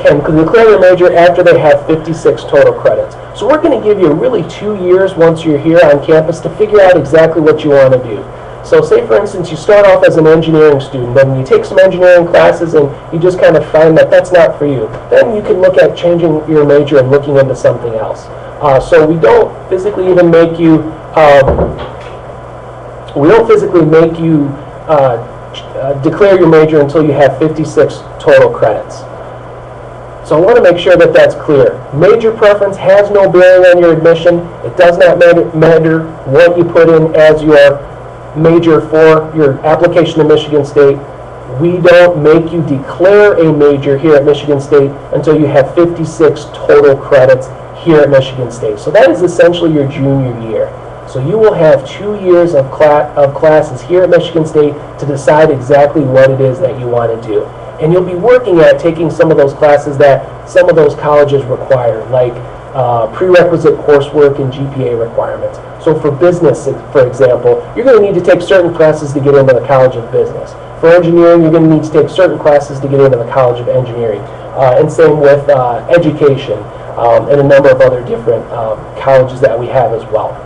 can declare their major after they have 56 total credits. So we're going to give you really 2 years once you're here on campus to figure out exactly what you want to do. So say, for instance, you start off as an engineering student, then you take some engineering classes and you just kind of find that that's not for you. Then you can look at changing your major and looking into something else. So we don't physically even make you, declare your major until you have 56 total credits. So I want to make sure that that's clear. Major preference has no bearing on your admission. It does not matter what you put in as your major for your application to Michigan State. We don't make you declare a major here at Michigan State until you have 56 total credits here at Michigan State. So that is essentially your junior year. So you will have 2 years of classes here at Michigan State to decide exactly what it is that you want to do. And you'll be working at taking some of those classes that some of those colleges require, like prerequisite coursework and GPA requirements. So for business, for example, you're going to need to take certain classes to get into the College of Business. For engineering, you're going to need to take certain classes to get into the College of Engineering. And same with education and a number of other different colleges that we have as well.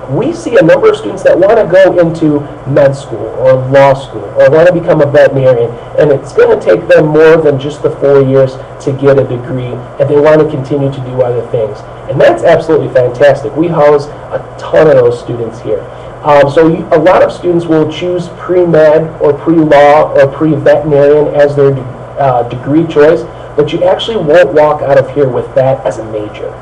We see a number of students that want to go into med school or law school or want to become a veterinarian, and it's going to take them more than just the 4 years to get a degree, and they want to continue to do other things. And that's absolutely fantastic. We house a ton of those students here. So a lot of students will choose pre-med or pre-law or pre-veterinarian as their degree choice, but you actually won't walk out of here with that as a major.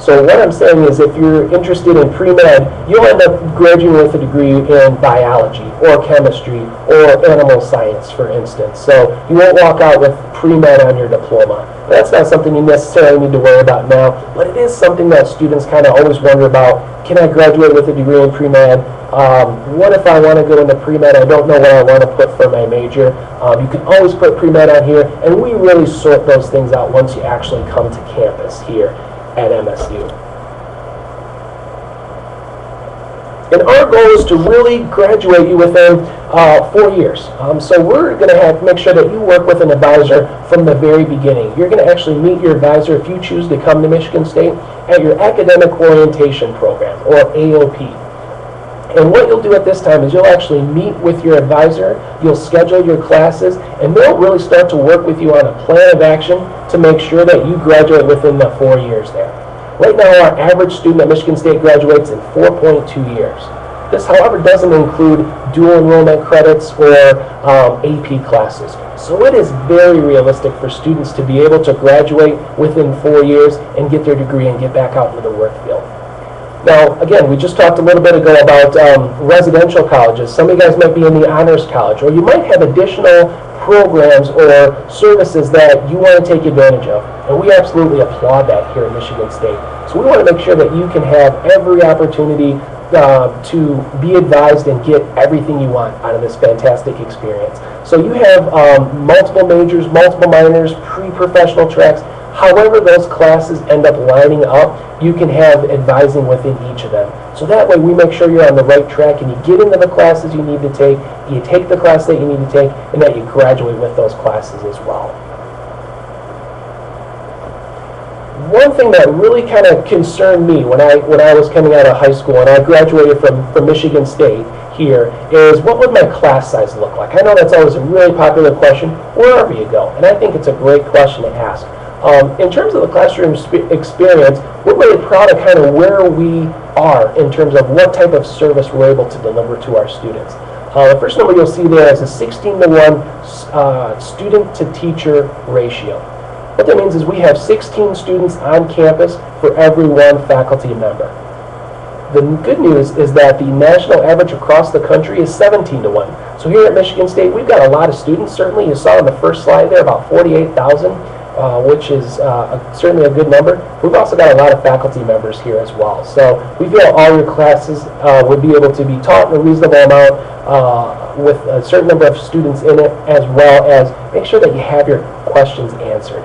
So what I'm saying is if you're interested in pre-med, you'll end up graduating with a degree in biology or chemistry or animal science, for instance. So you won't walk out with pre-med on your diploma. That's not something you necessarily need to worry about now, but it is something that students kind of always wonder about. Can I graduate with a degree in pre-med? What if I want to go into pre-med? I don't know what I want to put for my major. You can always put pre-med on here, and we really sort those things out once you actually come to campus here at MSU. And our goal is to really graduate you within 4 years. So we're going to make sure that you work with an advisor from the very beginning. You're going to actually meet your advisor if you choose to come to Michigan State at your Academic Orientation Program, or AOP. And what you'll do at this time is you'll actually meet with your advisor, you'll schedule your classes, and they'll really start to work with you on a plan of action to make sure that you graduate within the 4 years there. Right now, our average student at Michigan State graduates in 4.2 years. This, however, doesn't include dual enrollment credits or AP classes. So it is very realistic for students to be able to graduate within 4 years and get their degree and get back out into the work field. Now, again, we just talked a little bit ago about residential colleges. Some of you guys might be in the Honors College, or you might have additional programs or services that you want to take advantage of. And we absolutely applaud that here at Michigan State. So we want to make sure that you can have every opportunity to be advised and get everything you want out of this fantastic experience. So you have multiple majors, multiple minors, pre-professional tracks. However those classes end up lining up, you can have advising within each of them. So that way we make sure you're on the right track and you get into the classes you need to take, you take the class that you need to take, and that you graduate with those classes as well. One thing that really kind of concerned me when I was coming out of high school and I graduated from Michigan State here is, what would my class size look like? I know that's always a really popular question wherever you go, and I think it's a great question to ask. In terms of the classroom experience, we're really proud of kind of where we are in terms of what type of service we're able to deliver to our students. The first number you'll see there is a 16-to-1 student-to-teacher ratio. What that means is we have 16 students on campus for every one faculty member. The good news is that the national average across the country is 17-to-1. So here at Michigan State, we've got a lot of students. Certainly, you saw in the first slide there about 48,000. Which is certainly a good number. We've also got a lot of faculty members here as well. So we feel all your classes would be able to be taught in a reasonable amount with a certain number of students in it, as well as make sure that you have your questions answered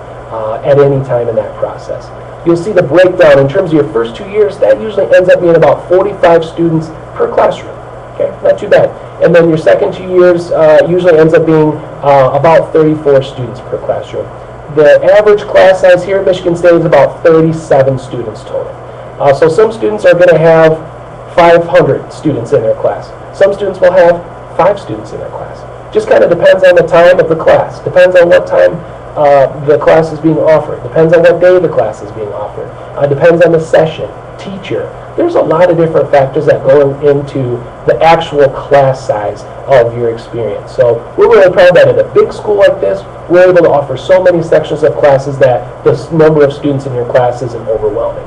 at any time in that process. You'll see the breakdown in terms of your first 2 years. That usually ends up being about 45 students per classroom. Okay, not too bad. And then your second 2 years usually ends up being about 34 students per classroom. The average class size here at Michigan State is about 37 students total. So some students are going to have 500 students in their class. Some students will have 5 students in their class. Just kind of depends on the time of the class. Depends on what time the class is being offered. Depends on what day the class is being offered. Depends on the session, teacher. There's a lot of different factors that go into the actual class size of your experience. So we're really proud that at a big school like this, we're able to offer so many sections of classes that the number of students in your class isn't overwhelming.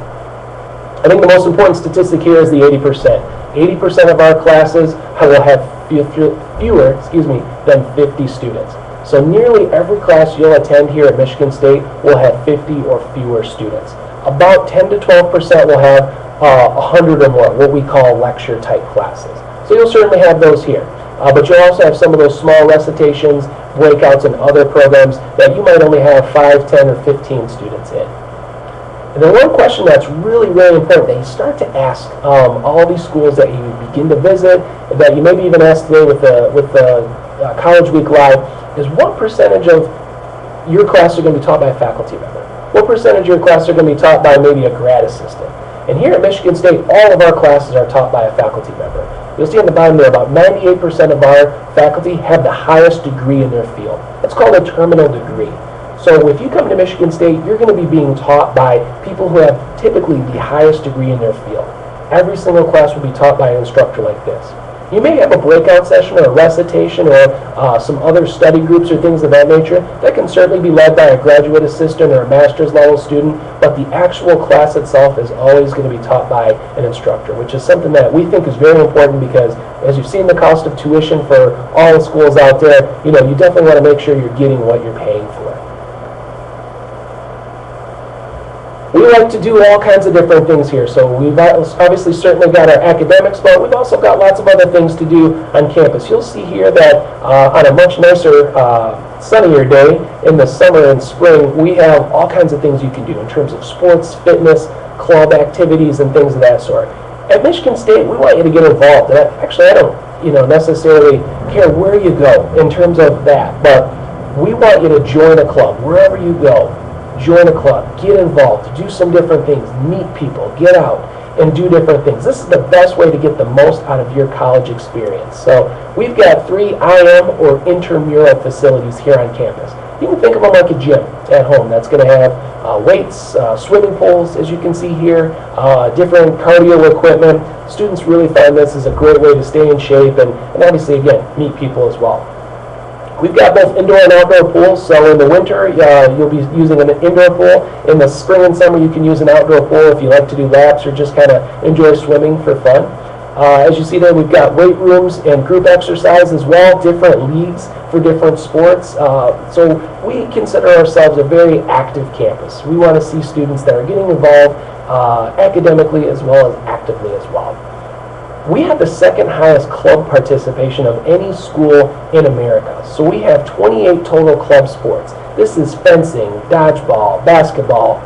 I think the most important statistic here is the 80%. 80% of our classes will have fewer than 50 students. So nearly every class you'll attend here at Michigan State will have 50 or fewer students. About 10 to 12% will have 100 or more, what we call lecture type classes. So you'll certainly have those here. But you'll also have some of those small recitations, breakouts, and other programs that you might only have 5, 10, or 15 students in. And then one question that's really, really important that you start to ask all these schools that you begin to visit, that you maybe even asked today with the College Week Live, is what percentage of your class are going to be taught by a faculty member? What percentage of your class are going to be taught by maybe a grad assistant? And here at Michigan State, all of our classes are taught by a faculty member. You'll see on the bottom there, about 98% of our faculty have the highest degree in their field. That's called a terminal degree. So if you come to Michigan State, you're going to be being taught by people who have typically the highest degree in their field. Every single class will be taught by an instructor like this. You may have a breakout session or a recitation or some other study groups or things of that nature. That can certainly be led by a graduate assistant or a master's level student, but the actual class itself is always going to be taught by an instructor, which is something that we think is very important because as you've seen the cost of tuition for all the schools out there, you definitely want to make sure you're getting what you're paying for. We like to do all kinds of different things here. So we've obviously certainly got our academics, but we've also got lots of other things to do on campus. You'll see here that on a much nicer, sunnier day in the summer and spring, we have all kinds of things you can do in terms of sports, fitness, club activities, and things of that sort. At Michigan State, we want you to get involved. And actually, I don't necessarily care where you go in terms of that, but we want you to join a club wherever you go. Join a club, get involved, do some different things, meet people, get out, and do different things. This is the best way to get the most out of your college experience. So we've got 3 IM or intramural facilities here on campus. You can think of them like a gym at home that's going to have weights, swimming pools, as you can see here, different cardio equipment. Students really find this is a great way to stay in shape and obviously, again, meet people as well. We've got both indoor and outdoor pools, so in the winter you'll be using an indoor pool. In the spring and summer you can use an outdoor pool if you like to do laps or just kind of enjoy swimming for fun. As you see there, we've got weight rooms and group exercise as well, different leagues for different sports. So we consider ourselves a very active campus. We want to see students that are getting involved academically as well as actively as well. We have the second highest club participation of any school in America. So we have 28 total club sports. This is fencing, dodgeball, basketball,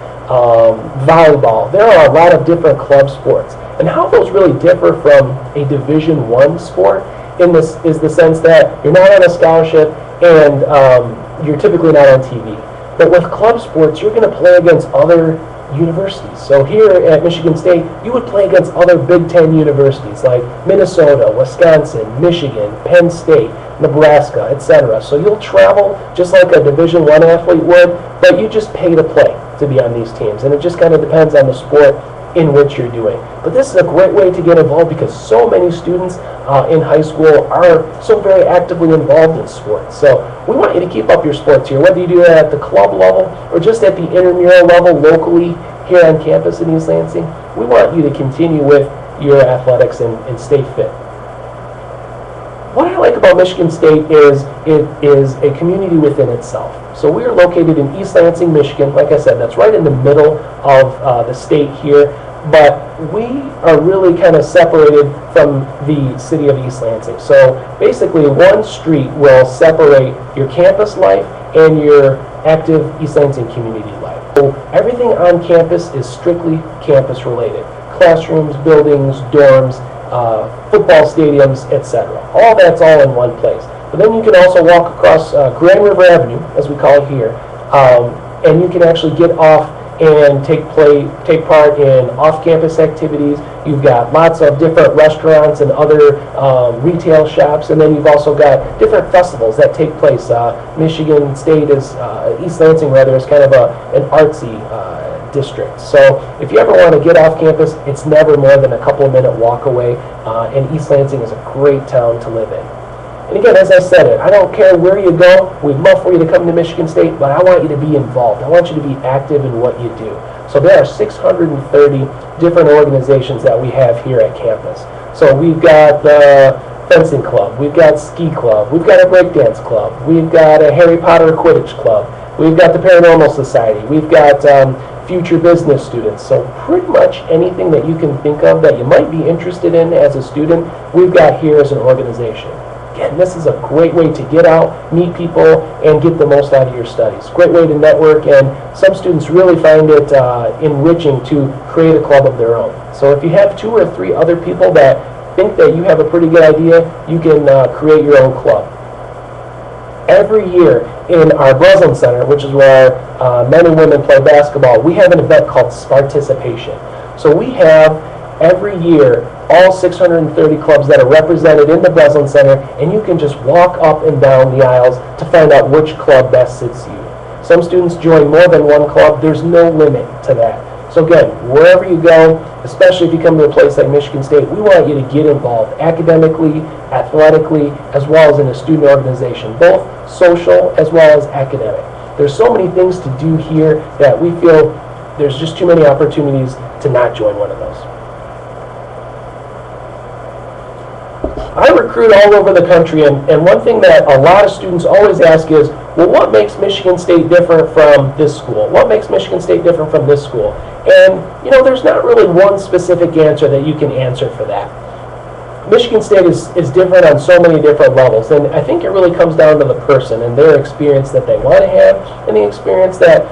volleyball. There are a lot of different club sports. And how those really differ from a Division I sport is the sense that you're not on a scholarship and you're typically not on TV. But with club sports, you're going to play against other universities. So here at Michigan State, you would play against other Big Ten universities like Minnesota, Wisconsin, Michigan, Penn State, Nebraska, etc. So you'll travel just like a Division I athlete would, but you just pay to play to be on these teams. And it just kind of depends on the sport in which you're doing. But this is a great way to get involved because so many students in high school are so very actively involved in sports. So we want you to keep up your sports here, whether you do that at the club level or just at the intramural level locally here on campus in East Lansing. We want you to continue with your athletics and stay fit. What I like about Michigan State is it is a community within itself. So we are located in East Lansing, Michigan. Like I said, that's right in the middle of the state here. But we are really kind of separated from the city of East Lansing. So basically one street will separate your campus life and your active East Lansing community life. So everything on campus is strictly campus related. Classrooms, buildings, dorms, football stadiums, etc. All that's all in one place. But then you can also walk across Grand River Avenue, as we call it here, and you can actually get off and take part in off-campus activities. You've got lots of different restaurants and other retail shops, and then you've also got different festivals that take place. Michigan State is, East Lansing rather, is kind of an artsy district. So if you ever want to get off campus, it's never more than a couple of minute walk away, and East Lansing is a great town to live in. And again, as I said it, I don't care where you go. We'd love for you to come to Michigan State, but I want you to be involved. I want you to be active in what you do. So there are 630 different organizations that we have here at campus. So we've got the fencing club, we've got ski club, we've got a breakdance club, we've got a Harry Potter Quidditch club, we've got the Paranormal Society, we've got future business students. So pretty much anything that you can think of that you might be interested in as a student, we've got here as an organization. Again, this is a great way to get out, meet people, and get the most out of your studies. Great way to network, and some students really find it enriching to create a club of their own. So if you have 2 or 3 other people that think that you have a pretty good idea, you can create your own club. Every year in our Breslin Center, which is where men and women play basketball, we have an event called Sparticipation. So we have every year all 630 clubs that are represented in the Breslin Center, and you can just walk up and down the aisles to find out which club best suits you. Some students join more than one club. There's no limit to that. So again, wherever you go, especially if you come to a place like Michigan State, we want you to get involved academically, athletically, as well as in a student organization, both social as well as academic. There's so many things to do here that we feel there's just too many opportunities to not join one of those. I recruit all over the country, and one thing that a lot of students always ask is, well, what makes Michigan State different from this school? What makes Michigan State different from this school? And, you know, there's not really one specific answer that you can answer for that. Michigan State is different on so many different levels, and I think it really comes down to the person and their experience that they want to have and the experience that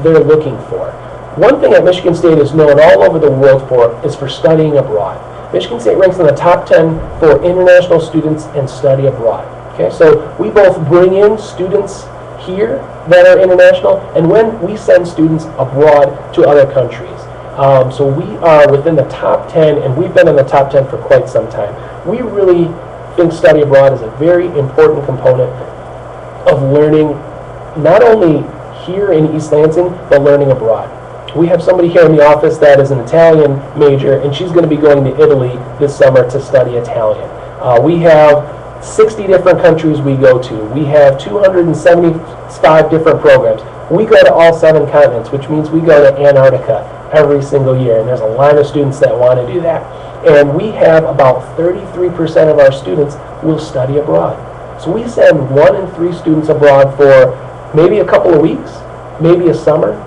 they're looking for. One thing that Michigan State is known all over the world for is for studying abroad. Michigan State ranks in the top 10 for international students and study abroad. Okay, so we both bring in students here that are international, and when we send students abroad to other countries. So we are within the top 10, and we've been in the top 10 for quite some time. We really think study abroad is a very important component of learning, not only here in East Lansing, but learning abroad. We have somebody here in the office that is an Italian major, and she's going to be going to Italy this summer to study Italian. We have 60 different countries we go to. We have 275 different programs. We go to all 7 continents, which means we go to Antarctica every single year, and there's a line of students that want to do that. And we have about 33% of our students will study abroad. So we send 1 in 3 students abroad for maybe a couple of weeks, maybe a summer,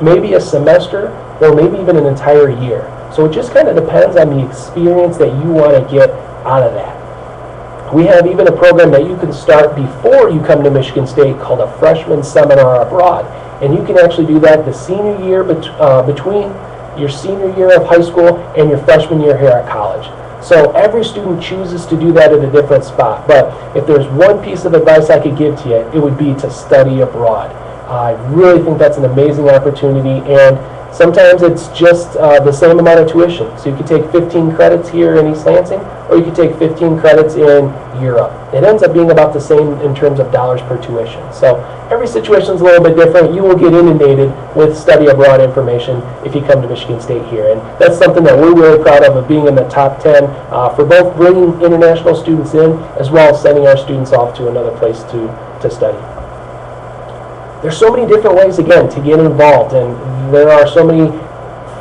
maybe a semester, or maybe even an entire year. So it just kind of depends on the experience that you want to get out of that. We have even a program that you can start before you come to Michigan State called a freshman seminar abroad. And you can actually do that the senior year, between your senior year of high school and your freshman year here at college. So every student chooses to do that at a different spot. But if there's one piece of advice I could give to you, it would be to study abroad. I really think that's an amazing opportunity, and sometimes it's just the same amount of tuition. So you could take 15 credits here in East Lansing, or you could take 15 credits in Europe. It ends up being about the same in terms of dollars per tuition. So every situation is a little bit different. You will get inundated with study abroad information if you come to Michigan State here. And that's something that we're really proud of being in the top 10 for both bringing international students in as well as sending our students off to another place to study. There's so many different ways, again, to get involved, and there are so many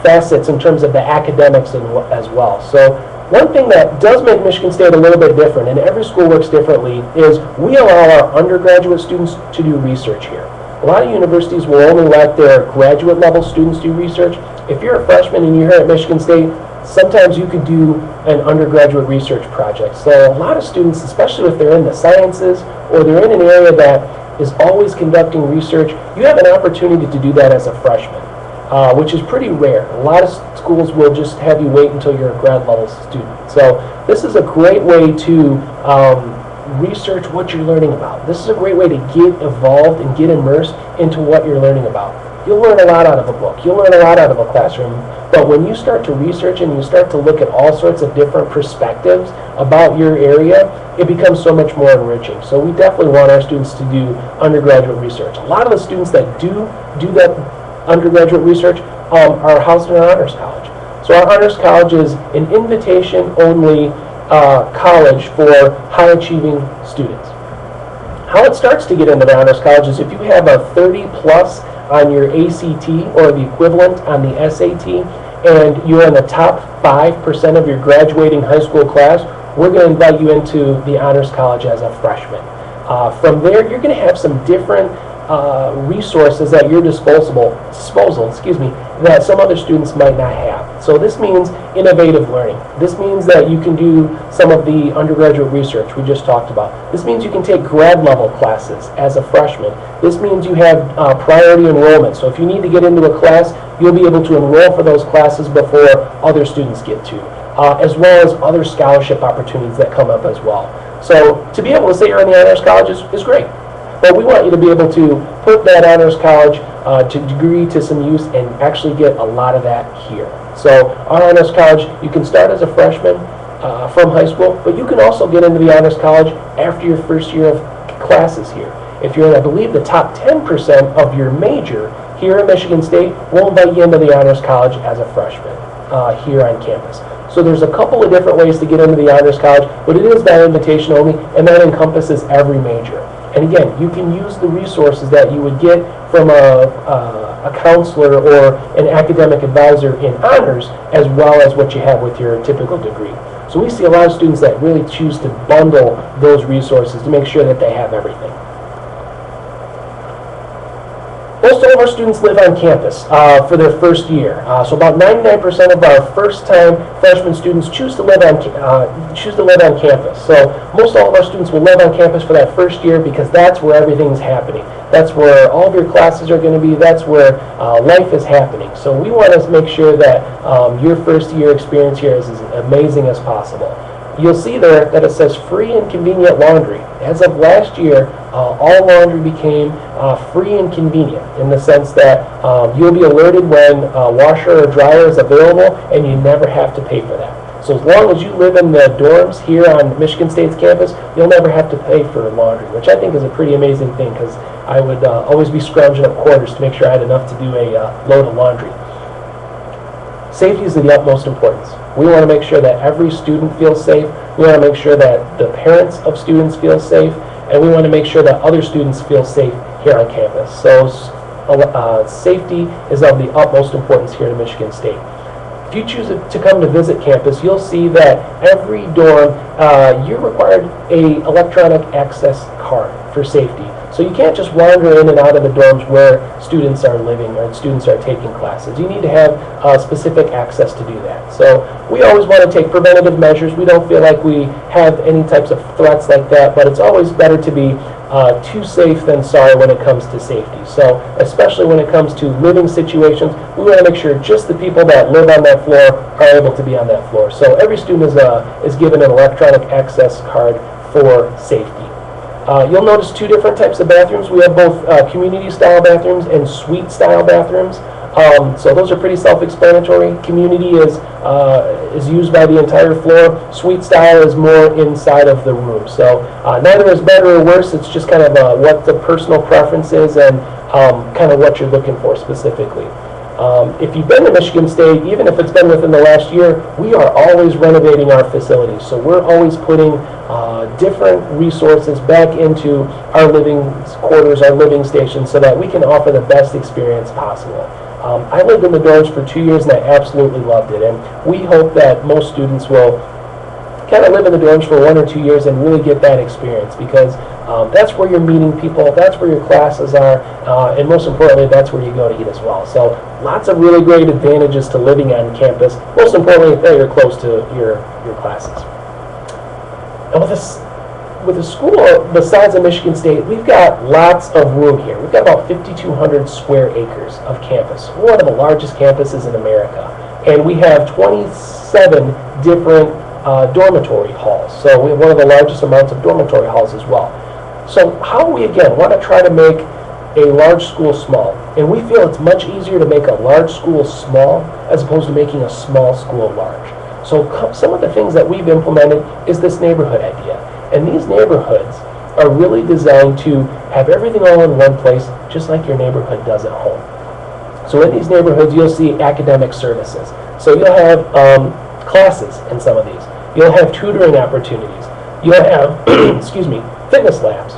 facets in terms of the academics as well. So one thing that does make Michigan State a little bit different, and every school works differently, is we allow our undergraduate students to do research here. A lot of universities will only let their graduate level students do research. If you're a freshman and you're here at Michigan State, sometimes you could do an undergraduate research project. So a lot of students, especially if they're in the sciences or they're in an area that is always conducting research, you have an opportunity to do that as a freshman, which is pretty rare. A lot of schools will just have you wait until you're a grad level student. So this is a great way to research what you're learning about. This is a great way to get involved and get immersed into what you're learning about. You'll learn a lot out of a book. You'll learn a lot out of a classroom. But when you start to research and you start to look at all sorts of different perspectives about your area, it becomes so much more enriching. So we definitely want our students to do undergraduate research. A lot of the students that do that undergraduate research are housed in our Honors College. So our Honors College is an invitation-only college for high-achieving students. How it starts to get into the Honors College is if you have a 30-plus on your ACT or the equivalent on the SAT, and you're in the top 5% of your graduating high school class, we're going to invite you into the Honors College as a freshman. From there, you're going to have some different resources at your disposal, that some other students might not have. So this means innovative learning. This means that you can do some of the undergraduate research we just talked about. This means you can take grad level classes as a freshman. This means you have priority enrollment. So if you need to get into a class, you'll be able to enroll for those classes before other students get to, as well as other scholarship opportunities that come up as well. So to be able to say you're in the Honors College is great. But we want you to be able to put that Honors College to degree to some use and actually get a lot of that here. So our Honors College, you can start as a freshman from high school, but you can also get into the Honors College after your first year of classes here. If you're in, I believe, the top 10% of your major here at Michigan State, we'll invite you into the Honors College as a freshman here on campus. So there's a couple of different ways to get into the Honors College, but it is that invitation only, and that encompasses every major. And again, you can use the resources that you would get from a counselor or an academic advisor in honors, as well as what you have with your typical degree. So we see a lot of students that really choose to bundle those resources to make sure that they have everything. Most all of our students live on campus for their first year. So about 99% of our first-time freshman students choose to live on campus. So most all of our students will live on campus for that first year because that's where everything's happening. That's where all of your classes are going to be. That's where life is happening. So we want to make sure that your first year experience here is as amazing as possible. You'll see there that it says free and convenient laundry. As of last year, all laundry became free and convenient in the sense that you'll be alerted when a washer or dryer is available and you never have to pay for that. So as long as you live in the dorms here on Michigan State's campus, you'll never have to pay for laundry, which I think is a pretty amazing thing because I would always be scrounging up quarters to make sure I had enough to do a load of laundry. Safety is of the utmost importance. We want to make sure that every student feels safe. We want to make sure that the parents of students feel safe. And we want to make sure that other students feel safe here on campus. So safety is of the utmost importance here at Michigan State. If you choose to come to visit campus, you'll see that every dorm, you're required an electronic access card for safety. So you can't just wander in and out of the dorms where students are living or students are taking classes. You need to have specific access to do that. So we always want to take preventative measures. We don't feel like we have any types of threats like that, but it's always better to be too safe than sorry when it comes to safety. So especially when it comes to living situations, we want to make sure just the people that live on that floor are able to be on that floor. So every student is given an electronic access card for safety. You'll notice two different types of bathrooms. We have both community-style bathrooms and suite-style bathrooms. So those are pretty self-explanatory. Community is used by the entire floor. Suite-style is more inside of the room. So neither is better or worse. It's just kind of what the personal preference is and kind of what you're looking for specifically. If you've been to Michigan State, even if it's been within the last year, we are always renovating our facilities. So we're always putting different resources back into our living quarters, our living stations, so that we can offer the best experience possible. I lived in the dorms for 2 years and I absolutely loved it. And we hope that most students will kind of live in the dorms for 1 or 2 years and really get that experience because that's where you're meeting people, that's where your classes are, and most importantly, that's where you go to eat as well. So lots of really great advantages to living on campus, most importantly, that you're close to your classes. And with a school besides of Michigan State, we've got lots of room here. We've got about 5,200 square acres of campus. We're one of the largest campuses in America. And we have 27 different dormitory halls. So we have one of the largest amounts of dormitory halls as well. So how we, again, want to try to make a large school small. And we feel it's much easier to make a large school small as opposed to making a small school large. So some of the things that we've implemented is this neighborhood idea. And these neighborhoods are really designed to have everything all in one place, just like your neighborhood does at home. So in these neighborhoods, you'll see academic services. So you'll have classes in some of these. You'll have tutoring opportunities. You'll have, excuse me, fitness labs.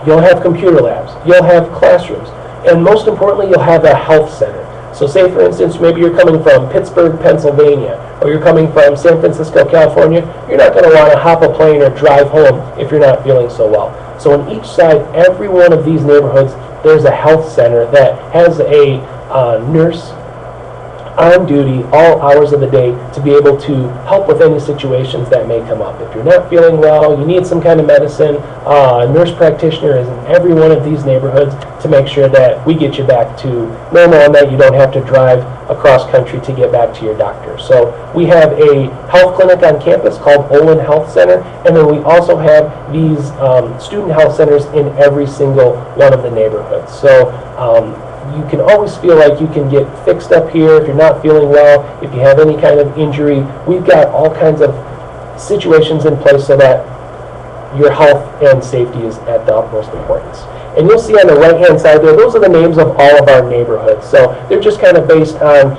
You'll have computer labs. You'll have classrooms. And most importantly, you'll have a health center. So say, for instance, maybe you're coming from Pittsburgh, Pennsylvania, or you're coming from San Francisco, California. You're not going to want to hop a plane or drive home if you're not feeling so well. So on each side, every one of these neighborhoods, there's a health center that has a nurse on duty all hours of the day to be able to help with any situations that may come up. If you're not feeling well, you need some kind of medicine, a nurse practitioner is in every one of these neighborhoods to make sure that we get you back to normal and that you don't have to drive across country to get back to your doctor. So we have a health clinic on campus called Olin Health Center, and then we also have these student health centers in every single one of the neighborhoods. So you can always feel like you can get fixed up here if you're not feeling well, if you have any kind of injury. We've got all kinds of situations in place so that your health and safety is at the utmost importance. And you'll see on the right-hand side there, those are the names of all of our neighborhoods. So they're just kind of based on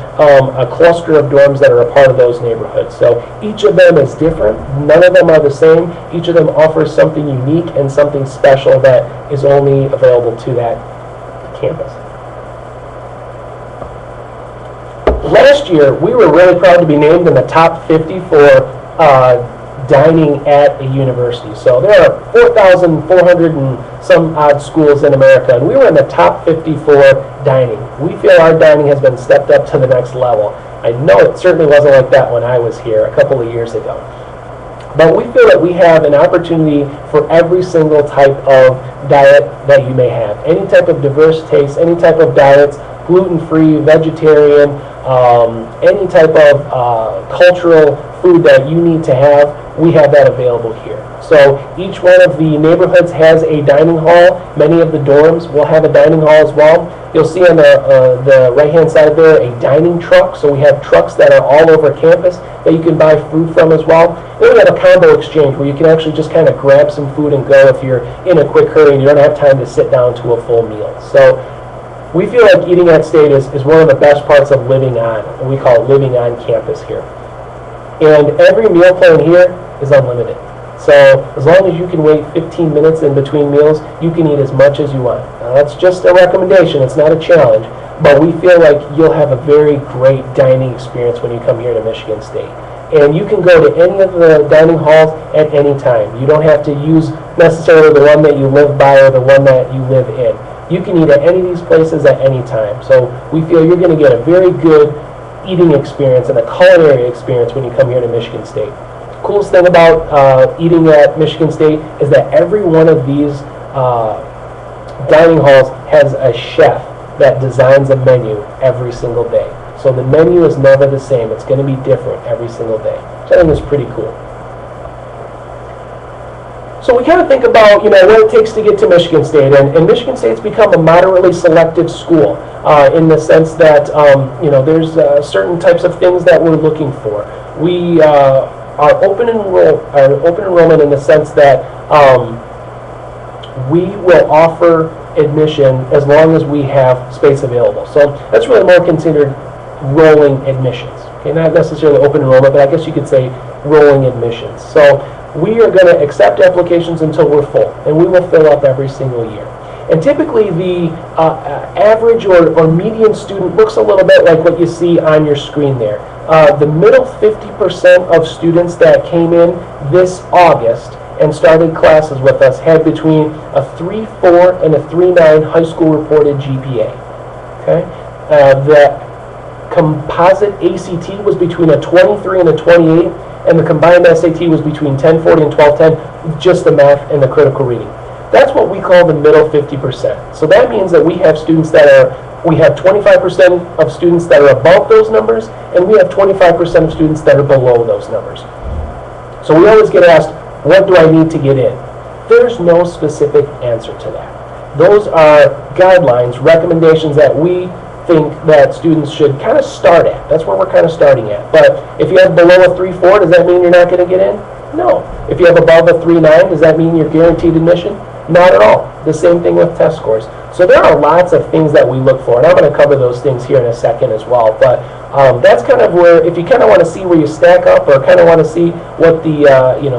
a cluster of dorms that are a part of those neighborhoods. So each of them is different. None of them are the same. Each of them offers something unique and something special that is only available to that campus. Last year, we were really proud to be named in the top 50 for dining at a university. So there are 4,400 and some odd schools in America, and we were in the top 50 for dining. We feel our dining has been stepped up to the next level. I know it certainly wasn't like that when I was here a couple of years ago. But we feel that we have an opportunity for every single type of diet that you may have. Any type of diverse taste, any type of diets, gluten-free, vegetarian, any type of cultural food that you need to have, we have that available here. So each one of the neighborhoods has a dining hall. Many of the dorms will have a dining hall as well. You'll see on the right-hand side there a dining truck. So we have trucks that are all over campus that you can buy food from as well. Then we have a combo exchange where you can actually just kind of grab some food and go if you're in a quick hurry and you don't have time to sit down to a full meal. So we feel like eating at State is one of the best parts of living on, and we call it living on campus here. And every meal plan here is unlimited. So as long as you can wait 15 minutes in between meals, you can eat as much as you want. Now that's just a recommendation, it's not a challenge, but we feel like you'll have a very great dining experience when you come here to Michigan State. And you can go to any of the dining halls at any time. You don't have to use necessarily the one that you live by or the one that you live in. You can eat at any of these places at any time. So we feel you're going to get a very good eating experience and a culinary experience when you come here to Michigan State. Coolest thing about eating at Michigan State is that every one of these dining halls has a chef that designs a menu every single day. So the menu is never the same. It's going to be different every single day. So I think it's pretty cool. So we kind of think about, what it takes to get to Michigan State, and Michigan State's become a moderately selective school in the sense that, there's certain types of things that we're looking for. We are open enrollment in the sense that we will offer admission as long as we have space available. So that's really more considered rolling admissions. Okay, not necessarily open enrollment, but I guess you could say rolling admissions. So we are going to accept applications until we're full, and we will fill up every single year. And typically the average or median student looks a little bit like what you see on your screen there. The middle 50% of students that came in this August and started classes with us had between a 3.4 and a 3.9 high school reported GPA. Okay? The composite ACT was between a 23 and a 28, and the combined SAT was between 1040 and 1210, just the math and the critical reading. That's what we call the middle 50%. So that means that we have students we have 25% of students that are above those numbers, and we have 25% of students that are below those numbers. So we always get asked, what do I need to get in? There's no specific answer to that. Those are guidelines, recommendations that we think that students should kind of start at. That's where we're kind of starting at. But if you have below a 3.4, does that mean you're not going to get in? No. If you have above a 3.9, does that mean you're guaranteed admission? Not at all. The same thing with test scores. So there are lots of things that we look for, and I'm going to cover those things here in a second as well. But that's kind of where, if you kind of want to see where you stack up, or kind of want to see what the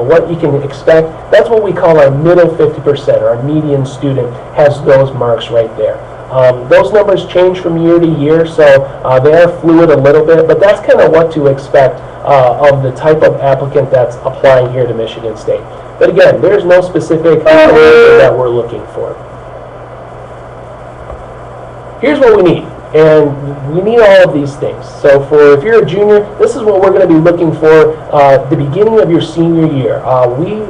what you can expect, that's what we call our middle 50%, or our median student has those marks right there. Those numbers change from year to year, so they are fluid a little bit, but that's kind of what to expect of the type of applicant that's applying here to Michigan State. But again, there's no specific information that we're looking for. Here's what we need, and we need all of these things. So if you're a junior, this is what we're going to be looking for the beginning of your senior year. We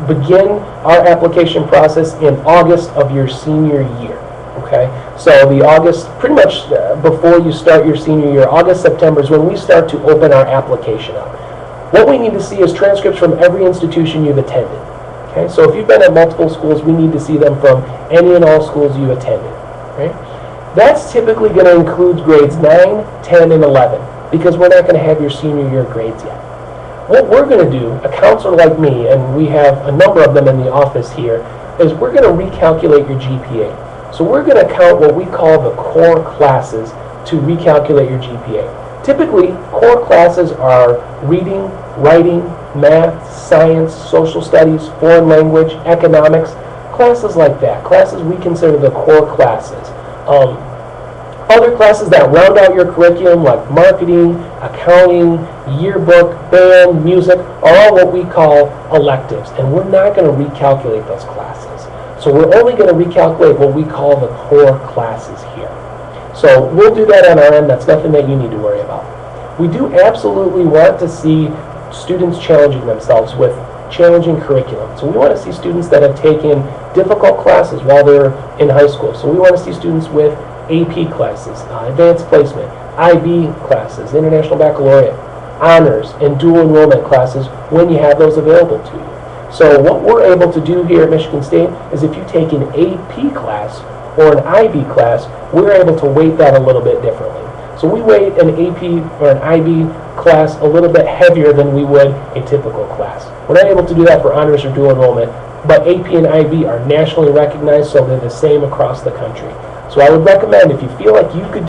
begin our application process in August of your senior year. Okay, so the August, pretty much before you start your senior year, August, September is when we start to open our application up. What we need to see is transcripts from every institution you've attended. Okay, so if you've been at multiple schools, we need to see them from any and all schools you attended. Right? That's typically going to include grades 9, 10, and 11, because we're not going to have your senior year grades yet. What we're going to do, a counselor like me, and we have a number of them in the office here, is we're going to recalculate your GPA. So we're going to count what we call the core classes to recalculate your GPA. Typically, core classes are reading, writing, math, science, social studies, foreign language, economics, classes like that. Classes we consider the core classes. Other classes that round out your curriculum, like marketing, accounting, yearbook, band, music, are all what we call electives, and we're not going to recalculate those classes. So we're only going to recalculate what we call the core classes here. So we'll do that on our end. That's nothing that you need to worry about. We do absolutely want to see students challenging themselves with challenging curriculum. So we want to see students that have taken difficult classes while they're in high school. So we want to see students with AP classes, advanced placement, IB classes, International Baccalaureate, honors, and dual enrollment classes when you have those available to you. So what we're able to do here at Michigan State is if you take an AP class or an IB class, we're able to weight that a little bit differently. So we weight an AP or an IB class a little bit heavier than we would a typical class. We're not able to do that for honors or dual enrollment, but AP and IB are nationally recognized, so they're the same across the country. So I would recommend, if you feel like you could